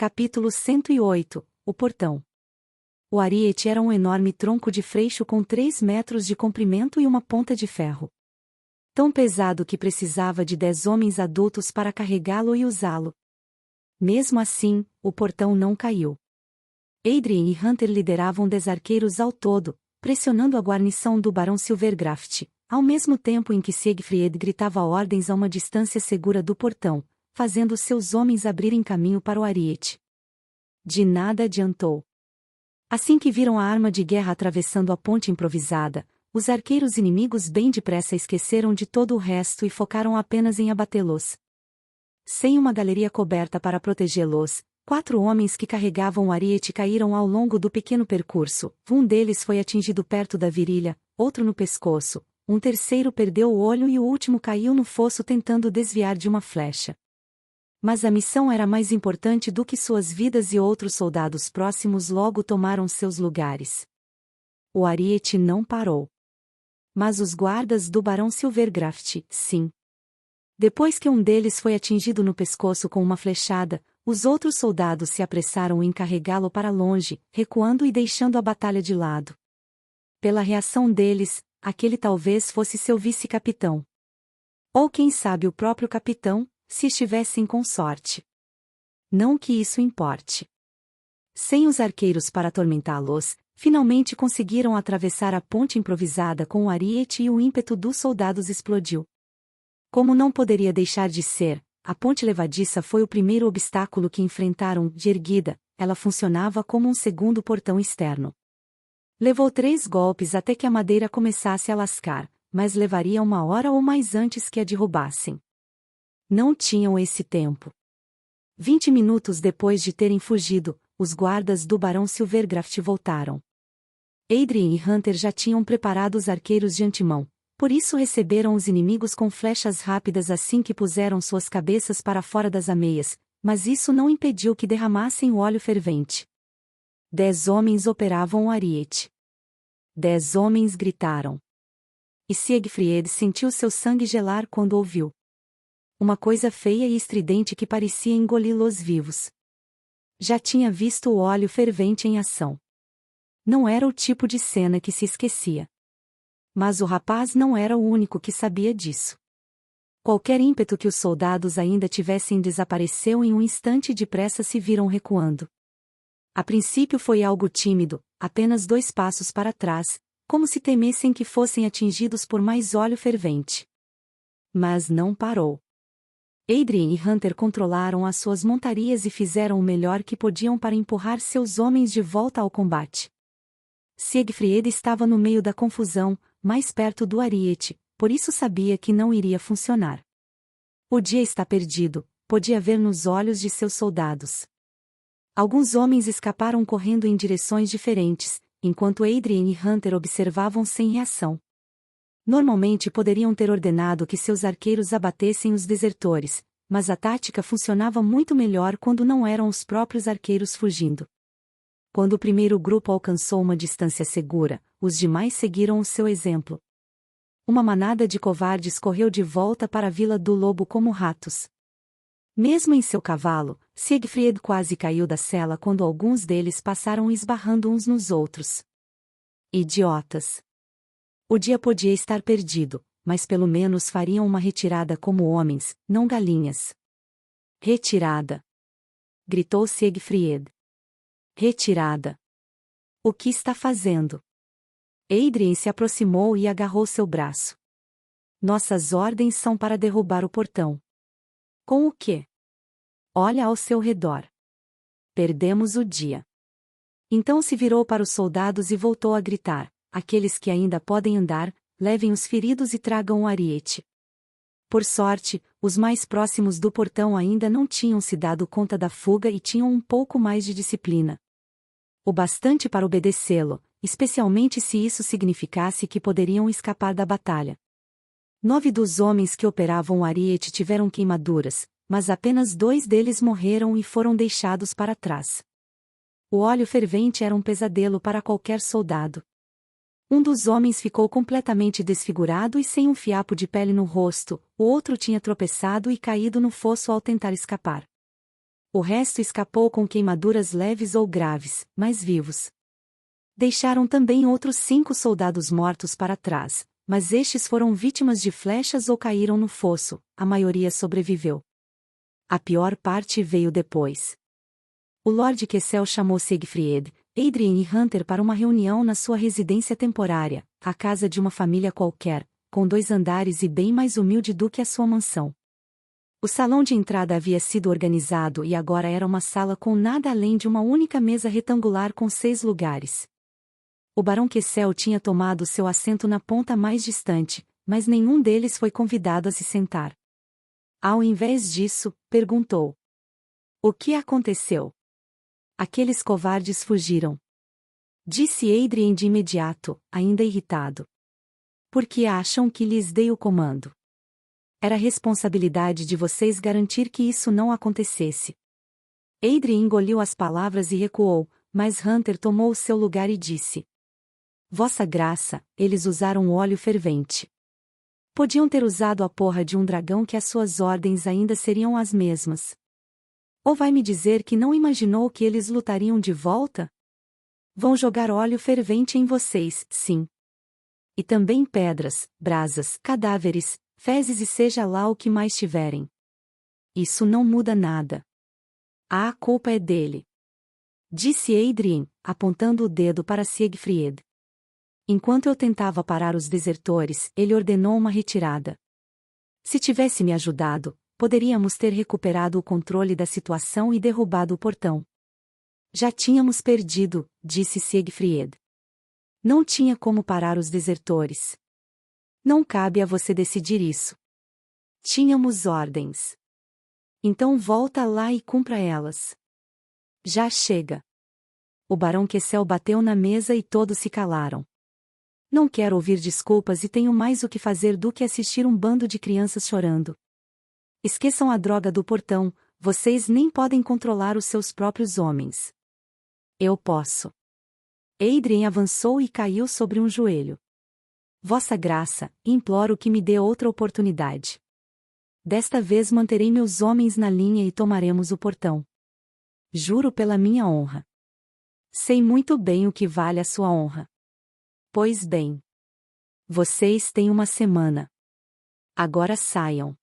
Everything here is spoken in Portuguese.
Capítulo 108 O Portão. O ariete era um enorme tronco de freixo com 3 metros de comprimento e uma ponta de ferro. Tão pesado que precisava de 10 homens adultos para carregá-lo e usá-lo. Mesmo assim, o portão não caiu. Adrien e Hunter lideravam 10 arqueiros ao todo, pressionando a guarnição do Barão Silvergraft, ao mesmo tempo em que Siegfried gritava ordens a uma distância segura do portão, fazendo seus homens abrirem caminho para o ariete. De nada adiantou. Assim que viram a arma de guerra atravessando a ponte improvisada, os arqueiros inimigos bem depressa esqueceram de todo o resto e focaram apenas em abatê-los. Sem uma galeria coberta para protegê-los, 4 homens que carregavam o ariete caíram ao longo do pequeno percurso. Um deles foi atingido perto da virilha, outro no pescoço, um terceiro perdeu o olho e o último caiu no fosso tentando desviar de uma flecha. Mas a missão era mais importante do que suas vidas e outros soldados próximos logo tomaram seus lugares. O ariete não parou. Mas os guardas do Barão Silvergraft, sim. Depois que um deles foi atingido no pescoço com uma flechada, os outros soldados se apressaram em carregá-lo para longe, recuando e deixando a batalha de lado. Pela reação deles, aquele talvez fosse seu vice-capitão. Ou quem sabe o próprio capitão, se estivessem com sorte. Não que isso importe. Sem os arqueiros para atormentá-los, finalmente conseguiram atravessar a ponte improvisada com o ariete e o ímpeto dos soldados explodiu. Como não poderia deixar de ser, a ponte levadiça foi o primeiro obstáculo que enfrentaram. De erguida, ela funcionava como um segundo portão externo. Levou 3 golpes até que a madeira começasse a lascar, mas levaria 1 hora ou mais antes que a derrubassem. Não tinham esse tempo. 20 minutos depois de terem fugido, os guardas do Barão Silvergraft voltaram. Adrien e Hunter já tinham preparado os arqueiros de antemão, por isso receberam os inimigos com flechas rápidas assim que puseram suas cabeças para fora das ameias, mas isso não impediu que derramassem o óleo fervente. 10 homens operavam o ariete. 10 homens gritaram. E Siegfried sentiu seu sangue gelar quando ouviu uma coisa feia e estridente que parecia engoli-los vivos. Já tinha visto o óleo fervente em ação. Não era o tipo de cena que se esquecia. Mas o rapaz não era o único que sabia disso. Qualquer ímpeto que os soldados ainda tivessem desapareceu em um instante e depressa se viram recuando. A princípio foi algo tímido, apenas 2 passos para trás, como se temessem que fossem atingidos por mais óleo fervente. Mas não parou. Adrien e Hunter controlaram as suas montarias e fizeram o melhor que podiam para empurrar seus homens de volta ao combate. Siegfried estava no meio da confusão, mais perto do ariete, por isso sabia que não iria funcionar. O dia está perdido, podia ver nos olhos de seus soldados. Alguns homens escaparam correndo em direções diferentes, enquanto Adrien e Hunter observavam sem reação. Normalmente poderiam ter ordenado que seus arqueiros abatessem os desertores, mas a tática funcionava muito melhor quando não eram os próprios arqueiros fugindo. Quando o primeiro grupo alcançou uma distância segura, os demais seguiram o seu exemplo. Uma manada de covardes correu de volta para a Vila do Lobo como ratos. Mesmo em seu cavalo, Siegfried quase caiu da sela quando alguns deles passaram esbarrando uns nos outros. Idiotas! O dia podia estar perdido, mas pelo menos fariam uma retirada como homens, não galinhas. Retirada! Gritou Siegfried. Retirada! O que está fazendo? Adrien se aproximou e agarrou seu braço. Nossas ordens são para derrubar o portão. Com o quê? Olha ao seu redor. Perdemos o dia. Então se virou para os soldados e voltou a gritar: aqueles que ainda podem andar, levem os feridos e tragam o ariete. Por sorte, os mais próximos do portão ainda não tinham se dado conta da fuga e tinham um pouco mais de disciplina. O bastante para obedecê-lo, especialmente se isso significasse que poderiam escapar da batalha. 9 dos homens que operavam o ariete tiveram queimaduras, mas apenas 2 deles morreram e foram deixados para trás. O óleo fervente era um pesadelo para qualquer soldado. Um dos homens ficou completamente desfigurado e sem um fiapo de pele no rosto, o outro tinha tropeçado e caído no fosso ao tentar escapar. O resto escapou com queimaduras leves ou graves, mas vivos. Deixaram também outros 5 soldados mortos para trás, mas estes foram vítimas de flechas ou caíram no fosso, a maioria sobreviveu. A pior parte veio depois. O Lord Kessel chamou Siegfried, Adrien e Hunter para uma reunião na sua residência temporária, a casa de uma família qualquer, com 2 andares e bem mais humilde do que a sua mansão. O salão de entrada havia sido organizado e agora era uma sala com nada além de uma única mesa retangular com 6 lugares. O Barão Kessel tinha tomado seu assento na ponta mais distante, mas nenhum deles foi convidado a se sentar. Ao invés disso, perguntou: "O que aconteceu?" "Aqueles covardes fugiram", disse Adrien de imediato, ainda irritado. "Por que acham que lhes dei o comando? Era responsabilidade de vocês garantir que isso não acontecesse." Adrien engoliu as palavras e recuou, mas Hunter tomou o seu lugar e disse: "Vossa Graça, eles usaram óleo fervente. Podiam ter usado a porra de um dragão que as suas ordens ainda seriam as mesmas. Ou vai me dizer que não imaginou que eles lutariam de volta? Vão jogar óleo fervente em vocês, sim. E também pedras, brasas, cadáveres, fezes e seja lá o que mais tiverem. Isso não muda nada. A culpa é dele", disse Adrien, apontando o dedo para Siegfried. "Enquanto eu tentava parar os desertores, ele ordenou uma retirada. Se tivesse me ajudado, poderíamos ter recuperado o controle da situação e derrubado o portão." "Já tínhamos perdido", disse Siegfried. "Não tinha como parar os desertores. Não cabe a você decidir isso. Tínhamos ordens. Então volta lá e cumpra elas. Já chega." O Barão Kessel bateu na mesa e todos se calaram. "Não quero ouvir desculpas e tenho mais o que fazer do que assistir um bando de crianças chorando. Esqueçam a droga do portão, vocês nem podem controlar os seus próprios homens. Eu posso." Adrien avançou e caiu sobre um joelho. "Vossa Graça, imploro que me dê outra oportunidade. Desta vez manterei meus homens na linha e tomaremos o portão. Juro pela minha honra." "Sei muito bem o que vale a sua honra." "Pois bem. Vocês têm uma semana. Agora saiam."